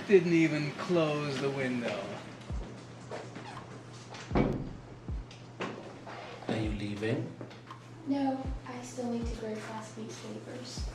didn't even close the window. Are you leaving? No, I still need to grade last week's papers.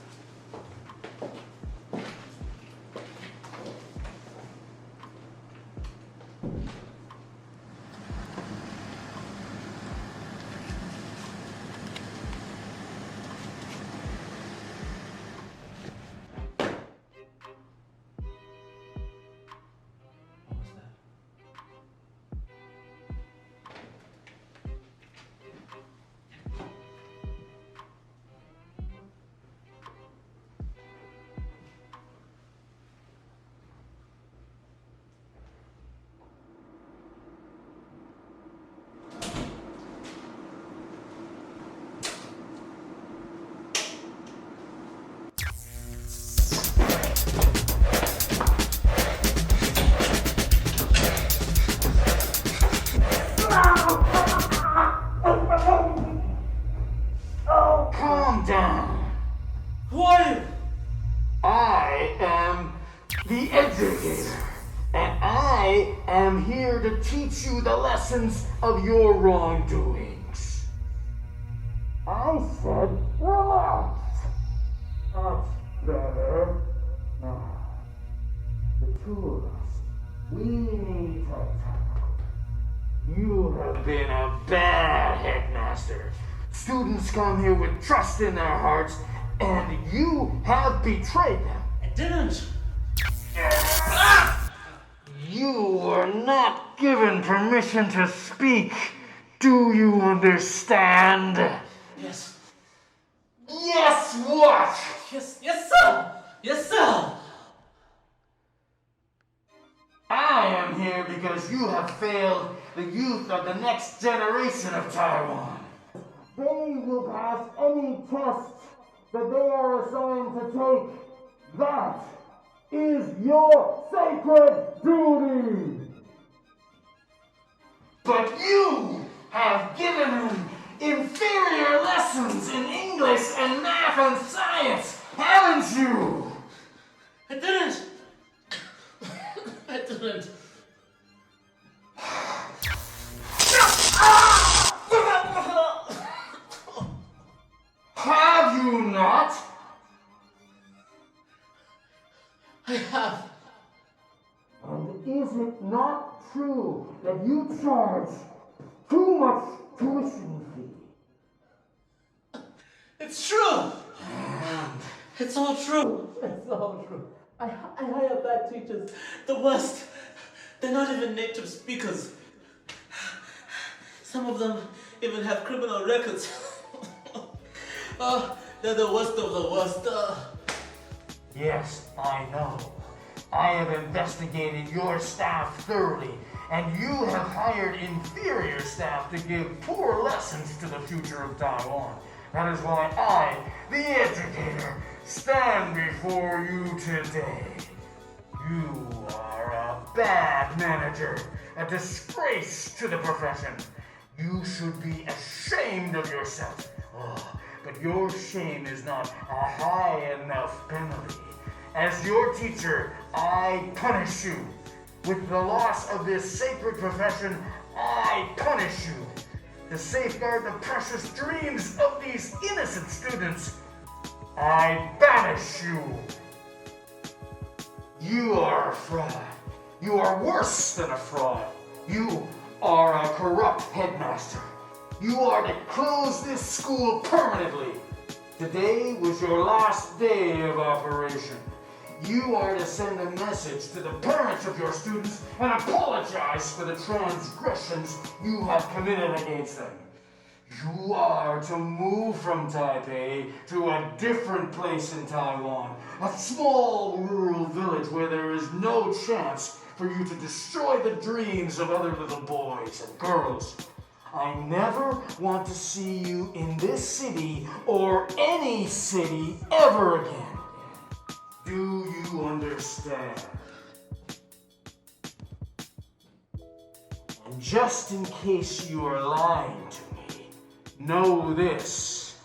Calm down. Who are you? I am the educator, and I am here to teach you the lessons of your wrongdoings. I said relax. That's better. Now, the two of us, we need to talk. You have been a bad headmaster. Students come here with trust in their hearts, and you have betrayed them. I didn't. You are not given permission to speak. Do you understand? Yes. Yes, what? Yes, sir. Yes, sir. I am here because you have failed the youth of the next generation of Taiwan. They will pass any test that they are assigned to take. That is your sacred duty. But you have given them inferior lessons in English and math and science, haven't you? I didn't. I didn't. Have you not? I have. And is it not true that you charge too much tuition fee? It's true. It's all true. It's all true. I hire bad teachers. The worst. They're not even native speakers. Some of them even have criminal records. They're the worst of the worst. Yes, I know. I have investigated your staff thoroughly, and you have hired inferior staff to give poor lessons to the future of Taiwan. That is why I, the educator, stand before you today. You are a bad manager, a disgrace to the profession. You should be ashamed of yourself. Oh, but your shame is not a high enough penalty. As your teacher, I punish you. With the loss of this sacred profession, I punish you. To safeguard the precious dreams of these innocent students, I banish you. You are a fraud. You are worse than a fraud. You are a corrupt headmaster. You are to close this school permanently. Today was your last day of operation. You are to send a message to the parents of your students and apologize for the transgressions you have committed against them. You are to move from Taipei to a different place in Taiwan, a small rural village where there is no chance for you to destroy the dreams of other little boys and girls. I never want to see you in this city or any city ever again. Do you understand? And just in case you are lying to me, know this.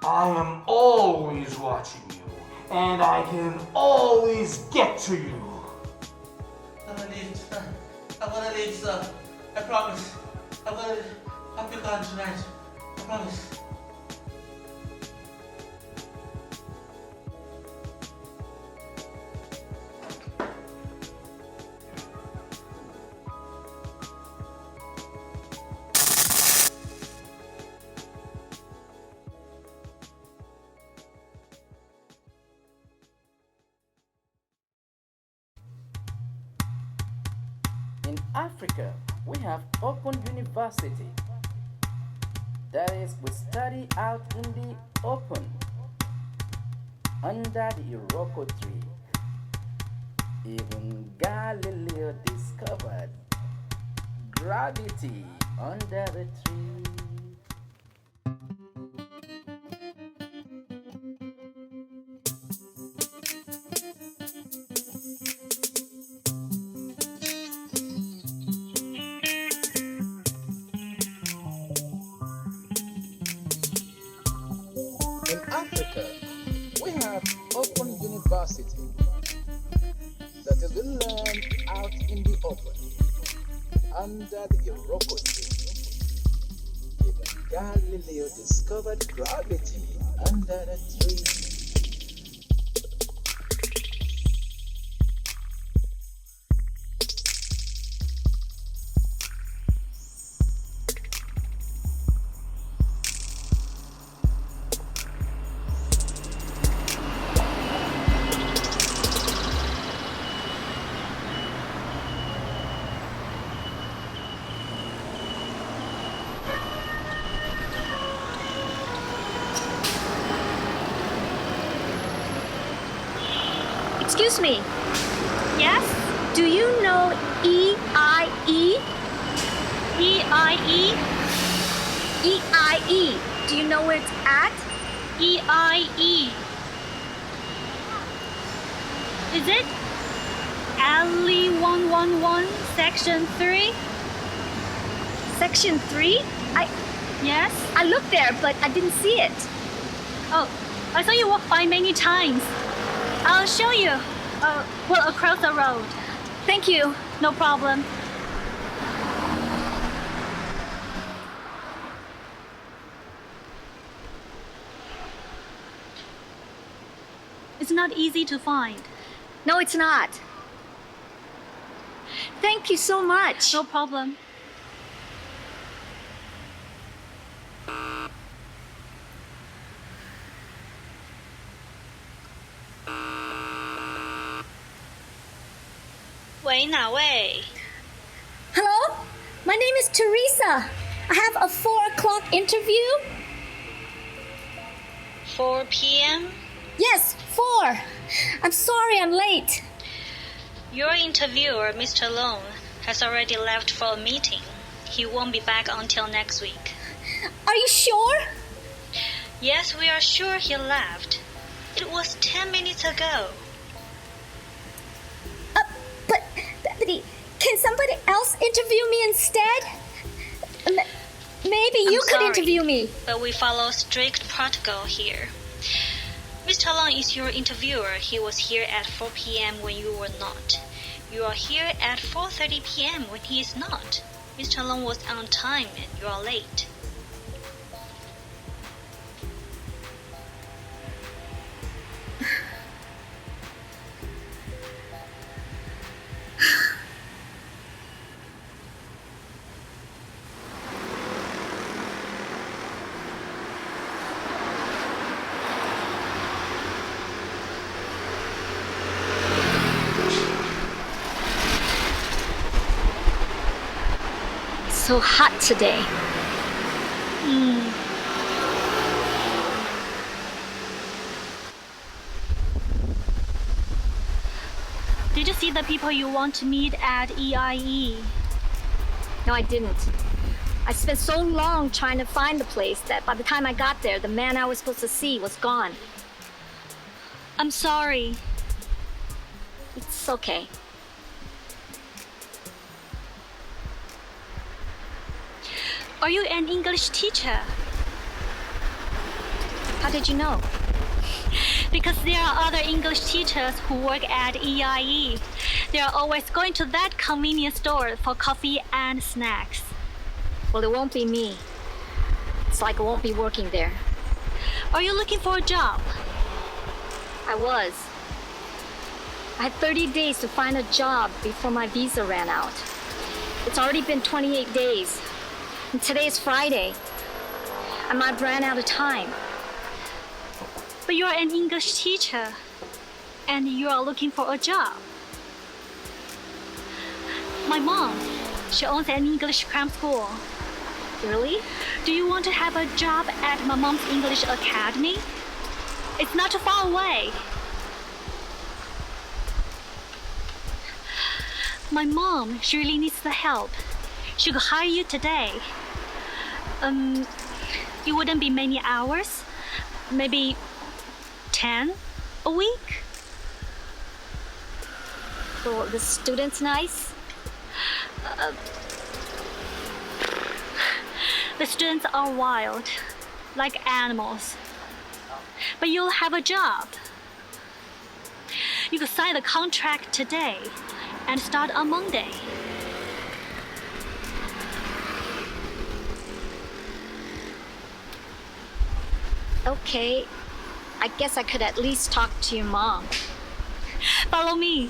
I am always watching you, and I can always get to you. I'm gonna leave, sir. I promise. I'll be gone tonight. I promise. In Africa, we have open university. That is, we study out in the open, under the Iroko tree. Even Galileo discovered gravity under the tree. In Africa, we have open university. That is, we learn out in the open, under the Iroko tree. Even Galileo discovered gravity under the tree. Excuse me. Yes? Do you know EIE? EIE? EIE. Do you know where it's at? EIE. Is it Alley 111, Section 3? Section 3? Yes? I looked there, but I didn't see it. Oh, I saw you walk by many times. I'll show you. Well, across the road. Thank you. No problem. It's not easy to find. No, it's not. Thank you so much. No problem. Hello? My name is Teresa. I have a 4 o'clock interview. 4 p.m.? Yes, 4. I'm sorry I'm late. Your interviewer, Mr. Long, has already left for a meeting. He won't be back until next week. Are you sure? Yes, we are sure he left. It was 10 minutes ago. But can somebody else interview me instead? Maybe you could interview me. But we follow strict protocol here. Mr. Long is your interviewer. He was here at 4 p.m. when you were not. You are here at 4:30 p.m. when he is not. Mr. Long was on time and you are late. So hot today. Did you see the people you want to meet at EIE? No, I didn't. I spent so long trying to find the place that by the time I got there, the man I was supposed to see was gone. I'm sorry. It's okay. Are you an English teacher? How did you know? Because there are other English teachers who work at EIE. They are always going to that convenience store for coffee and snacks. Well, it won't be me. It's like I won't be working there. Are you looking for a job? I was. I had 30 days to find a job before my visa ran out. It's already been 28 days. And today is Friday. I might ran out of time. But you're an English teacher, and you are looking for a job. My mom, she owns an English cram school. Really? Do you want to have a job at my mom's English academy? It's not too far away. My mom, she really needs the help. She could hire you today. It wouldn't be many hours. Maybe 10 a week. So the student's nice? The students are wild, like animals. But you'll have a job. You could sign the contract today and start on Monday. Okay, I guess I could at least talk to your mom. Follow me.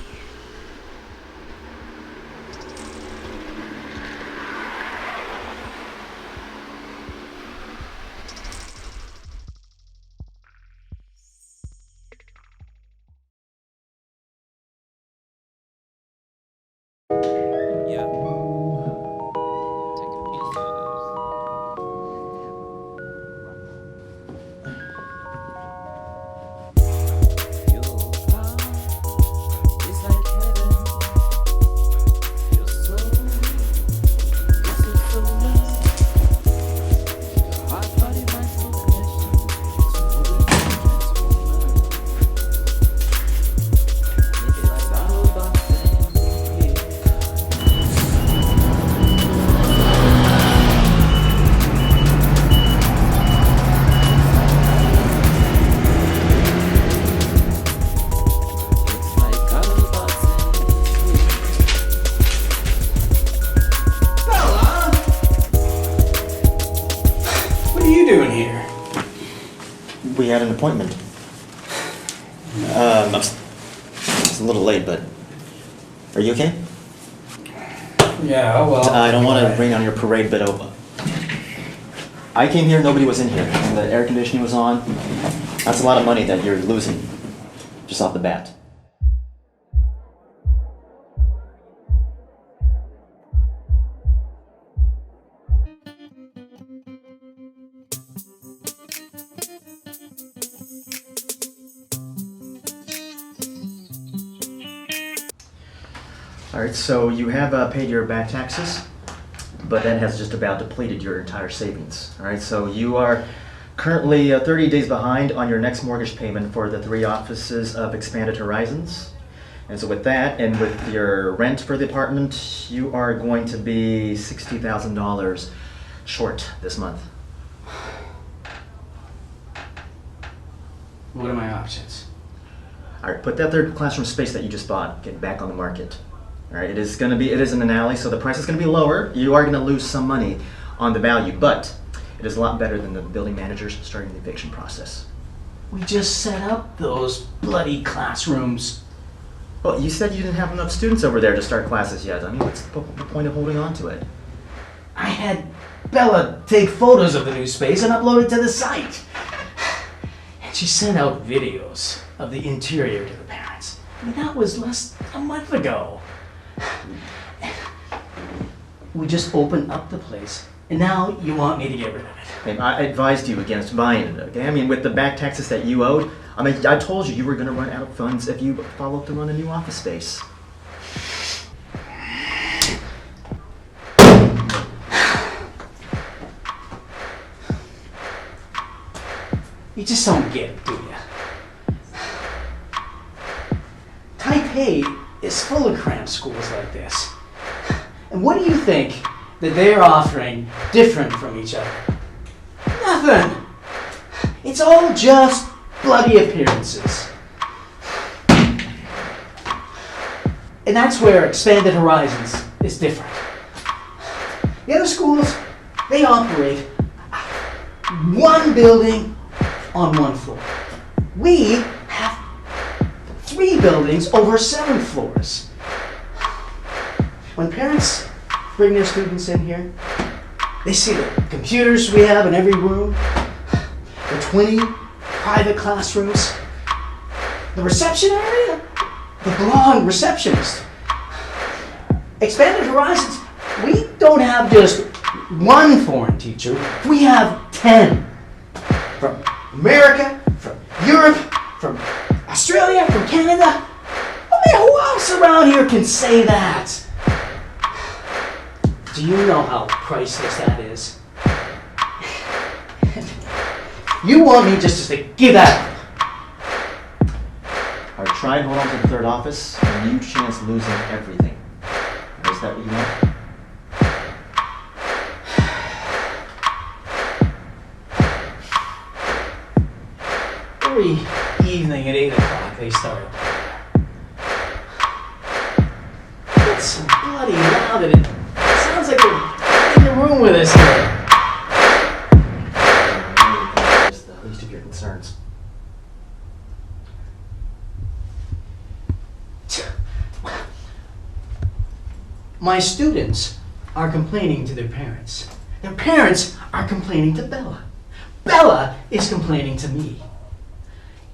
Yeah. Take a piece of this. Your heart is like heaven. Your soul is so lost. Your heart, body, mind, soul connection. So moving transformer. It's like all about What are you doing here? We had an appointment. It's a little late, but are you okay? Yeah, well. I don't want to rain on your parade, but I came here, nobody was in here, and the air conditioning was on. That's a lot of money that you're losing, just off the bat. Alright, so you have paid your back taxes, but that has just about depleted your entire savings. Alright, so you are currently 30 days behind on your next mortgage payment for the 3 offices of Expanded Horizons. And so with that, and with your rent for the apartment, you are going to be $60,000 short this month. What are my options? Alright, put that third classroom space that you just bought, get back on the market. Alright, it is in an alley, so the price is going to be lower. You are going to lose some money on the value, but it is a lot better than the building managers starting the eviction process. We just set up those bloody classrooms. Well, you said you didn't have enough students over there to start classes yet. I mean, what's the point of holding on to it? I had Bella take photos of the new space and upload it to the site. And she sent out videos of the interior to the parents. I mean, that was less than a month ago. We just opened up the place, and now you want me to get rid of it. Hey, I advised you against buying it, okay? I mean, with the back taxes that you owed, I mean, I told you were going to run out of funds if you followed through on a new office space. You just don't get it, do you? Taipei is full of cram schools like this. And what do you think that they're offering different from each other? Nothing. It's all just bloody appearances. And that's where Expanded Horizons is different. The other schools, they operate one building on one floor. We have 3 buildings over 7 floors. When parents bring their students in here, they see the computers we have in every room, the 20 private classrooms, the reception area, the blonde receptionist. Expanded Horizons, we don't have just one foreign teacher, we have 10. From America, from Europe, from Australia, from Canada. I mean, who else around here can say that? Do you know how priceless that is? You want me just to give that up? Alright, try and hold on to the 3rd office, and you chance losing everything. Is that what you want? Every evening at 8 o'clock they start. It's so bloody loud that it sounds like they're in the room with us here. That's the least of your concerns. My students are complaining to their parents. Their parents are complaining to Bella. Bella is complaining to me.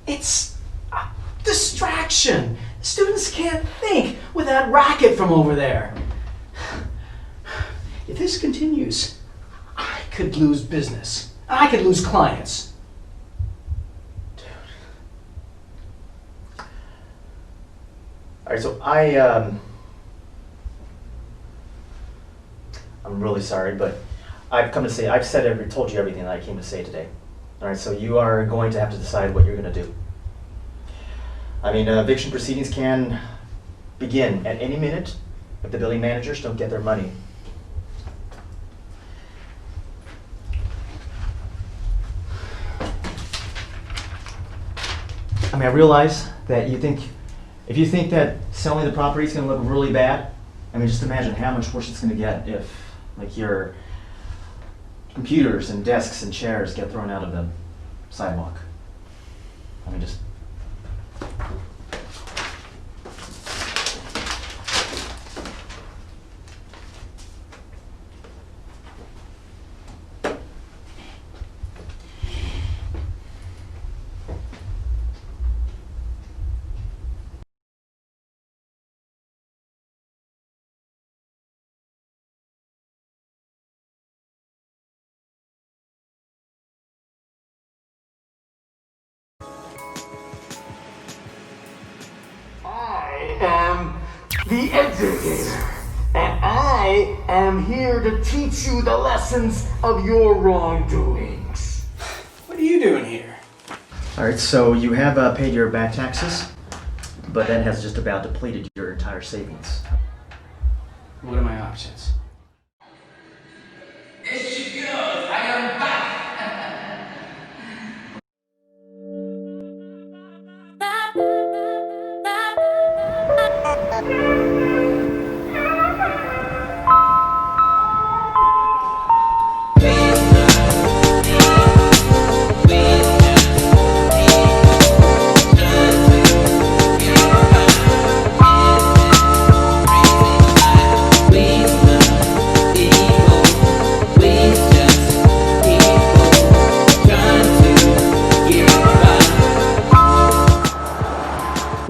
It's a distraction. Students can't think with that racket from over there. If this continues, I could lose business. I could lose clients. Alright, so I'm really sorry, but I've come to say, told you everything that I came to say today. Alright, so you are going to have to decide what you're going to do. I mean, eviction proceedings can begin at any minute if the building managers don't get their money. I mean, I realize that if you think that selling the property is going to look really bad, I mean, just imagine how much worse it's going to get if, like, your computers and desks and chairs get thrown out of the sidewalk. I mean, just... I am the educator, and I am here to teach you the lessons of your wrongdoings. What are you doing here? Alright, so you have paid your back taxes, but that has just about depleted your entire savings. What are my options? It's your girls, I am back!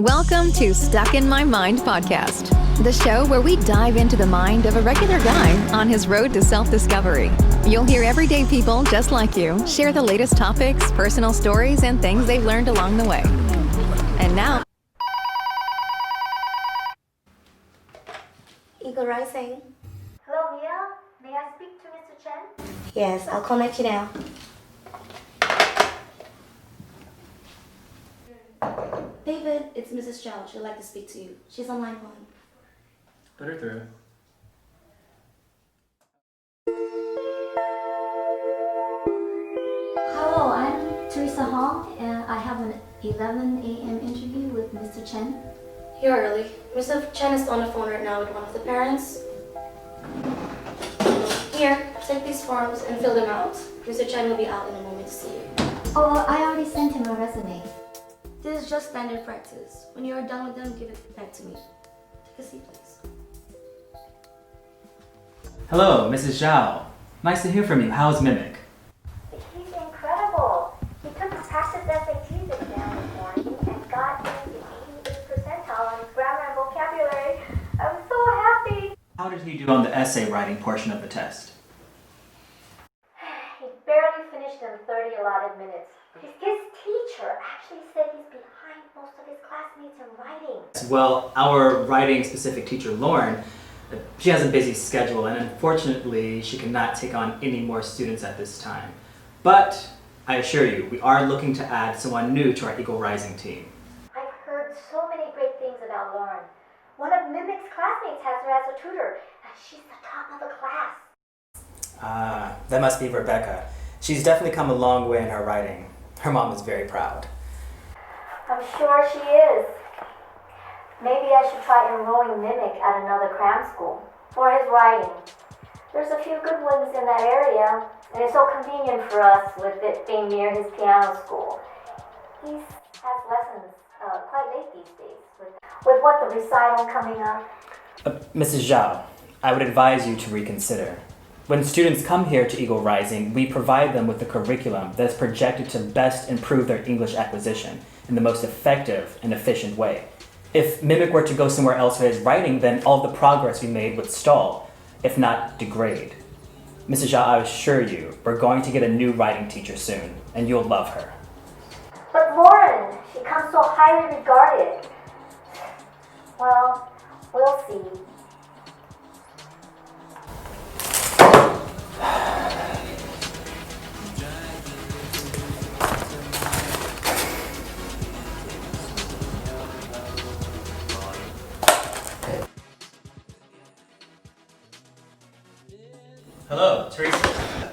Welcome to Stuck in My Mind podcast, the show where we dive into the mind of a regular guy on his road to self-discovery. You'll hear everyday people just like you share the latest topics, personal stories, and things they've learned along the way. And now... Eagle Rising. Hello, Mia. May I speak to Mr. Chen? Yes, I'll connect you now. David, it's Mrs. Zhao. She'd like to speak to you. She's on line 1. Put her through. Hello, I'm Teresa Hong, and I have an 11 a.m. interview with Mr. Chen. You're early. Mr. Chen is on the phone right now with one of the parents. Here, take these forms and fill them out. Mr. Chen will be out in a moment to see you. Oh, I already sent him a resume. This is just standard practice. When you are done with them, give it back to me. Take a seat, please. Hello, Mrs. Zhao. Nice to hear from you. How's Mimic? He's incredible. He took the practice SATs exam this morning and got into the 88th percentile on his grammar and vocabulary. I'm so happy. How did he do on the essay writing portion of the test? He barely finished in 30 allotted minutes. His teacher actually said he's behind most of his classmates in writing. Well, our writing-specific teacher, Lauren, she has a busy schedule, and unfortunately, she cannot take on any more students at this time. But I assure you, we are looking to add someone new to our Eagle Rising team. I've heard so many great things about Lauren. One of Mimic's classmates has her as a tutor, and she's the top of the class. Ah, that must be Rebecca. She's definitely come a long way in her writing. Her mom is very proud. I'm sure she is. Maybe I should try enrolling Mimic at another cram school for his writing. There's a few good ones in that area, and it's so convenient for us with it being near his piano school. He has lessons quite late these days with what the recital coming up. Mrs. Zhao, I would advise you to reconsider. When students come here to Eagle Rising, we provide them with a curriculum that is projected to best improve their English acquisition in the most effective and efficient way. If Mimic were to go somewhere else for his writing, then all the progress we made would stall, if not degrade. Mrs. Zhao, I assure you, we're going to get a new writing teacher soon, and you'll love her. But Lauren, she comes so highly regarded. Well, we'll see. Hello, Teresa.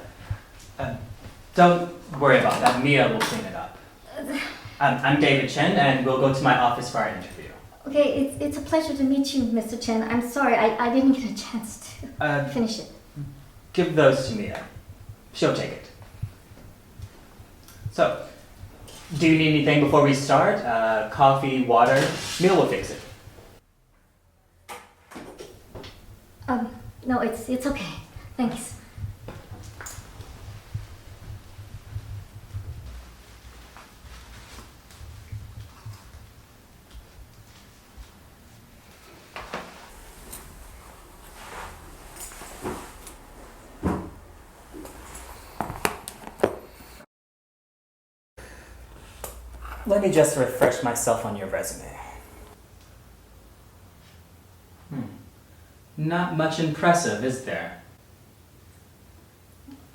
Don't worry about that. Mia will clean it up. I'm David Chen, and we'll go to my office for our interview. Okay, it's a pleasure to meet you, Mr. Chen. I'm sorry, I didn't get a chance to finish it. Give those to Mia. She'll take it. So, do you need anything before we start? Coffee, water? Mia will fix it. No, it's okay. Thanks. Let me just refresh myself on your resume. Not much impressive, is there?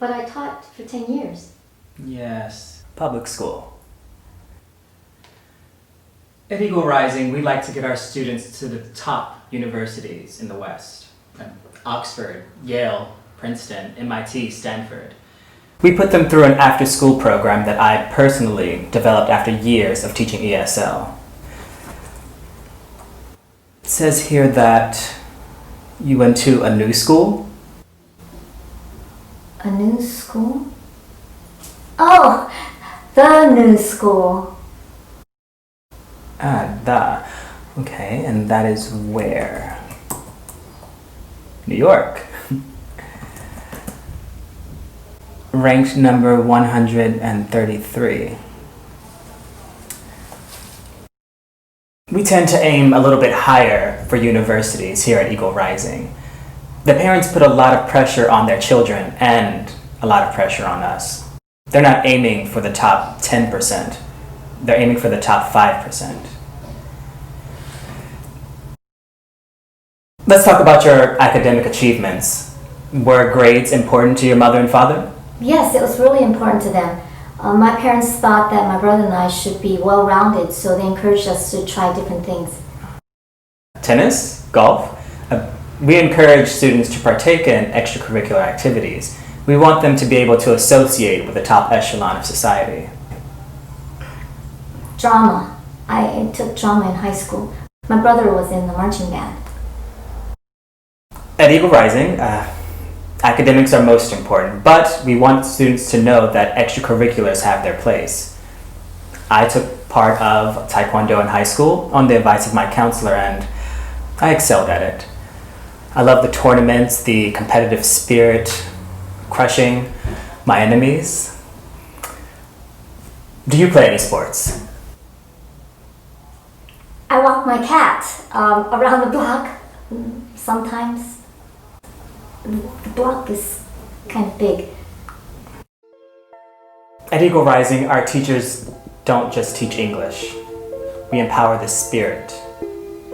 But I taught for 10 years. Yes, public school. At Eagle Rising, we like to get our students to the top universities in the West. Oxford, Yale, Princeton, MIT, Stanford. We put them through an after-school program that I personally developed after years of teaching ESL. It says here that you went to a new school? A new school? Oh, the new school. Okay, and that is where? New York. Ranked number 133. We tend to aim a little bit higher for universities here at Eagle Rising. The parents put a lot of pressure on their children and a lot of pressure on us. They're not aiming for the top 10%. They're aiming for the top 5%. Let's talk about your academic achievements. Were grades important to your mother and father? Yes, it was really important to them. My parents thought that my brother and I should be well-rounded, so they encouraged us to try different things. Tennis? Golf? We encourage students to partake in extracurricular activities. We want them to be able to associate with the top echelon of society. Drama. I took drama in high school. My brother was in the marching band. At Eagle Rising, academics are most important, but we want students to know that extracurriculars have their place. I took part of Taekwondo in high school on the advice of my counselor, and I excelled at it. I love the tournaments, the competitive spirit, crushing my enemies. Do you play any sports? I walk my cat around the block sometimes. The block is kind of big. At Eagle Rising, our teachers don't just teach English. We empower the spirit.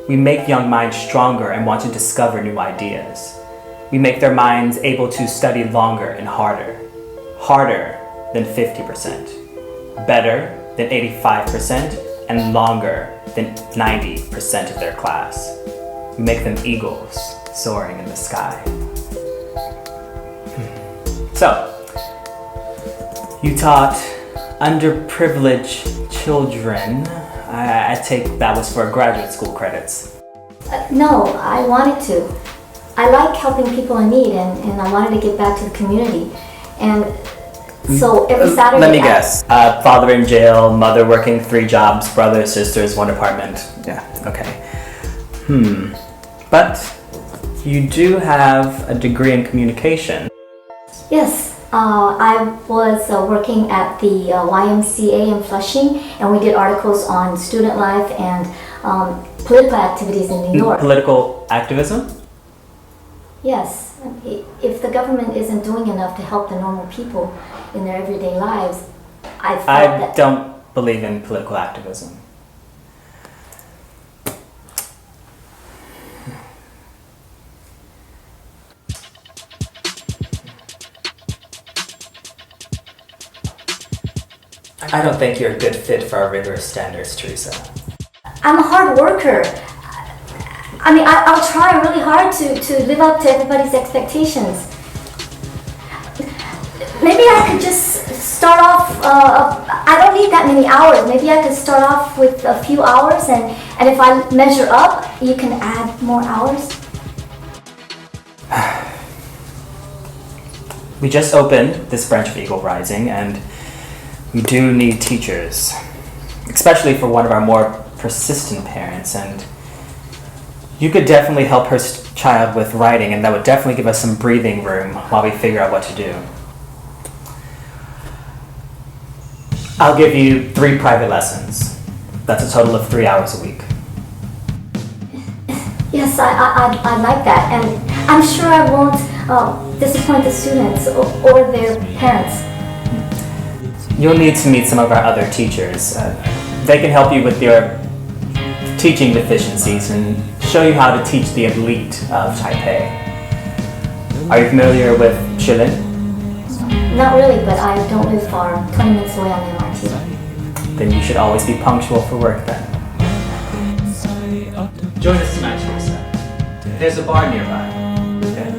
We make young minds stronger and want to discover new ideas. We make their minds able to study longer and harder. Harder than 50%. Better than 85%, and longer than 90% of their class. We make them eagles soaring in the sky. So, you taught underprivileged children. I take that was for graduate school credits. No, I wanted to. I like helping people in need, and I wanted to give back to the community. And so every Saturday... Let me guess. Father in jail, mother working 3 jobs, brothers, sisters, 1 apartment. Yeah, okay. But you do have a degree in communication. Yes, I was working at the YMCA in Flushing, and we did articles on student life and political activities in New York. Political activism? Yes. If the government isn't doing enough to help the normal people in their everyday lives, I don't believe in political activism. I don't think you're a good fit for our rigorous standards, Teresa. I'm a hard worker. I mean, I'll try really hard to live up to everybody's expectations. Maybe I could just start off, I don't need that many hours. Maybe I could start off with a few hours, and if I measure up, you can add more hours. We just opened this branch of Eagle Rising, and we do need teachers, especially for one of our more persistent parents, and you could definitely help her child with writing, and that would definitely give us some breathing room while we figure out what to do. I'll give you 3 private lessons. That's a total of 3 hours a week. Yes, I like that, and I'm sure I won't disappoint the students or their parents. You'll need to meet some of our other teachers. They can help you with your teaching deficiencies and show you how to teach the elite of Taipei. Are you familiar with Hsiao-Ling? Not really, but I don't live far, 20 minutes away on the MRT. Then you should always be punctual for work then. Join us tonight, Teresa. There's a bar nearby. Okay?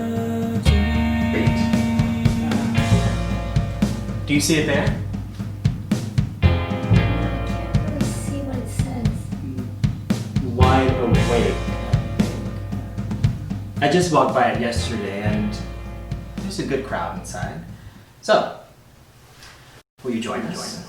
Read. Do you see it there? Let's see what it says. Wide awake. I just walked by it yesterday, and there's a good crowd inside. So, will you join us?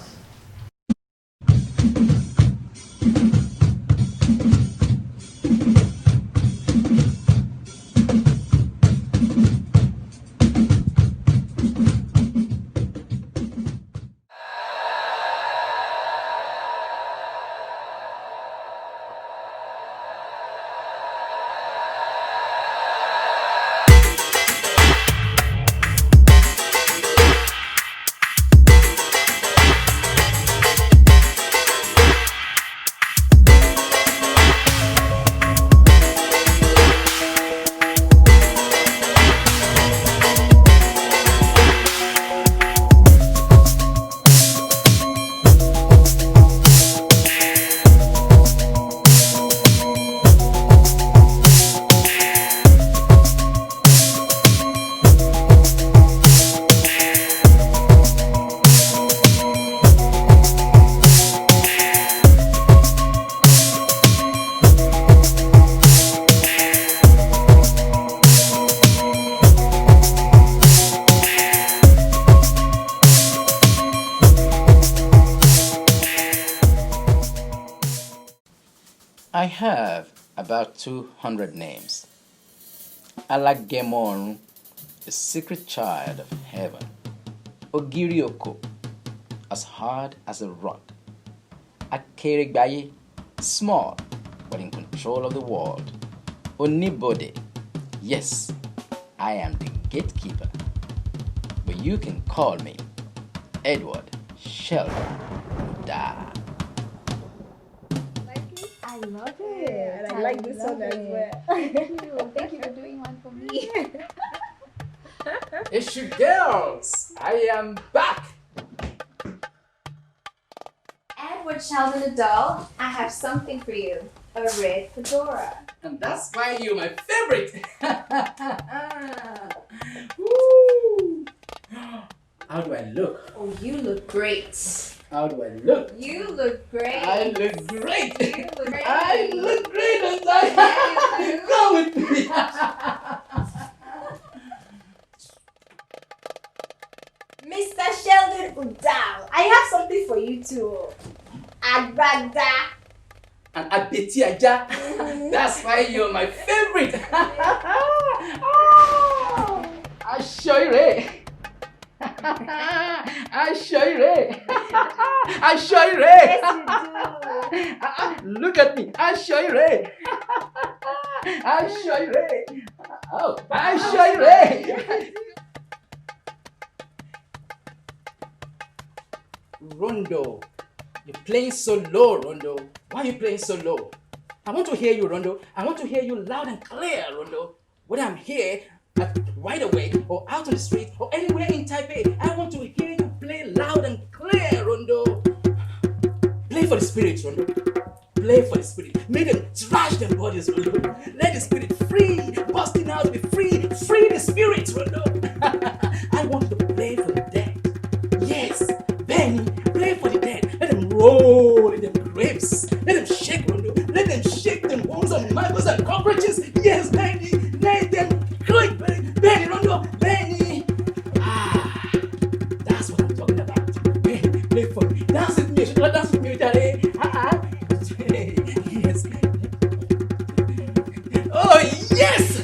about 200 names. Alagemon, the secret child of heaven. Ogirioko, as hard as a rock. Akeregbaye, small but in control of the world. Onibode, yes, I am the gatekeeper. But you can call me Edward Sheldon Da. I love it. And I like this one as well. Thank you. Thank you for doing one for me. It's you girls. I am back. Edward Sheldon Adult, I have something for you. A red fedora. And that's why you're my favorite. Woo. How do I look? Oh, you look great. How do I look? You look great. I look great. You look great. I look great, and I go with me. Mr. Sheldon Udal, I have something for you too. Agbada. And Abeti Aja. That's why you're my favorite. Ashoire. Ashoire. Ashoire. Yes, you do. Look at me. Ashoire. Ashoire. Oh, Ashoire. Rondo. You're playing so low, Rondo. Why are you playing so low? I want to hear you, Rondo. I want to hear you loud and clear, Rondo. Whether I'm here, at Wide Awake, or out on the street, or anywhere in Taipei, I want to hear you play loud and clear, Rondo. Play for the spirit, Rondo. Play for the spirit. Make them trash their bodies, Rondo. Let the spirit free. Busting out, be free. Free the spirit, Rondo. I want you to play for the dead. Yes, Benny, play for the dead. Let them roll in them graves. Let them shake, Rondo. Let them shake them bones and maggots and cockroaches. Yes, Benny. Let them click, Benny, Rondo. Benny. Ah, that's what I'm talking about. Benny, play for me. Dance with me. Dance with me, Daddy. Yes. Oh, yes.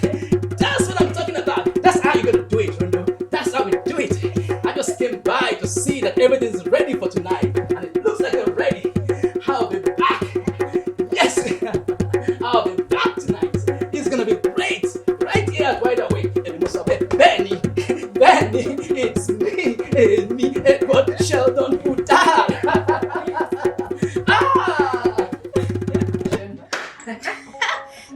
That's what I'm talking about. That's how you're going to do it, Rondo. That's how we do it. I just came by to see that everything's ready for tonight. And it looks like I'm ready. I'll be back. Yes. I'll be back tonight. It's going to be great. Right here at Wide Awake. And you must have it. Benny. Benny. It's me, Edward Sheldon Udal.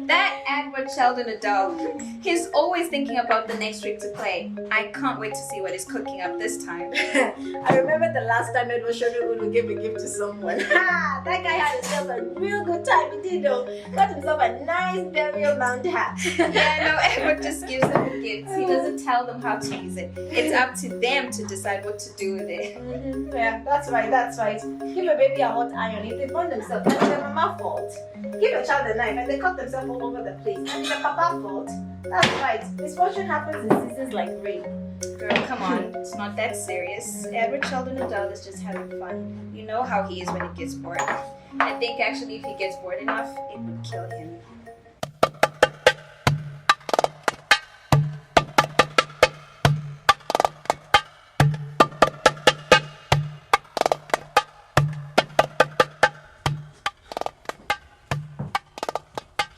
That Edward Sheldon Adult, he's always thinking about the next trick to play. I can't wait to see what he's cooking up this time. I remember the last time Edward Sheldon gave a gift to someone. That guy had himself a real good time. He did though. Got himself a nice burial mound hat. Yeah, no, Edward just gives them the gifts. He doesn't tell them how to use it. It's up to them to decide what to do with it. Yeah, that's right, that's right. Give a baby a hot iron. If they burn themselves, that's their mama's fault. Give a child a knife and they cut themselves all over the place. And it's a papa's fault. That's right. Misfortune happens in seasons like rain. Girl, come on. It's not that serious. Edward Sheldon Adult is just having fun. You know how he is when he gets bored. I think actually if he gets bored enough, it would kill him.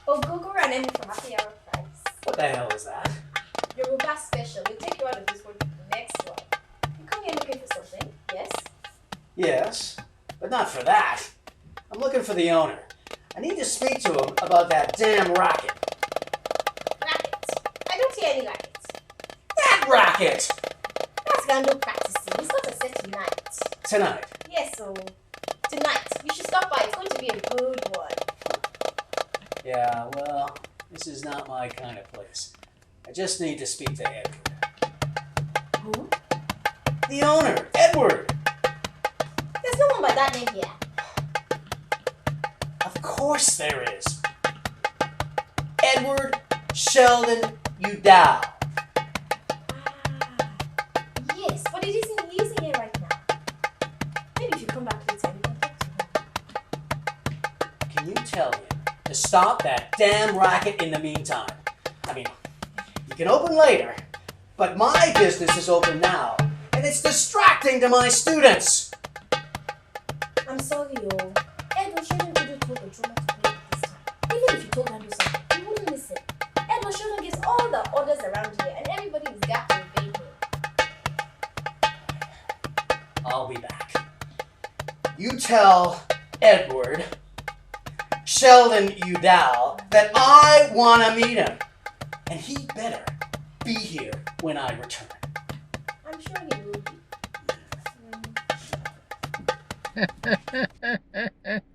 Oh, go run in from happy hour price. What the hell is that? Yoruba special. We'll take you out of this one to the next one. You come here looking for something, yes? Yes, but not for that. I'm looking for the owner. I need to speak to him about that damn rocket. Racket. I don't see any rackets. That rocket! That's Ghanniy practicing. He's got a set tonight. Tonight. Yes, so tonight. You should stop by. It's going to be a good one. Yeah, well, this is not my kind of place. I just need to speak to Edward. Who? The owner, Edward! There's no one by that name here. Of course there is. Edward Sheldon Udal. Yes, but it isn't using it right now. Maybe if you come back later, we can talk to him. Can you tell him to to stop that damn racket in the meantime. I mean, you can open later, but my business is open now, and it's distracting to my students. I'm sorry, yo. Ed was showing you told the drummer to play it this time. Even if you told Andrew something, he wouldn't listen. Ed was showing gives all the orders around here, and everybody is got to obey him. I'll be back. You tell Edward, Sheldon Udall, that I want to meet him. And he better be here when I return. I'm sure he will be.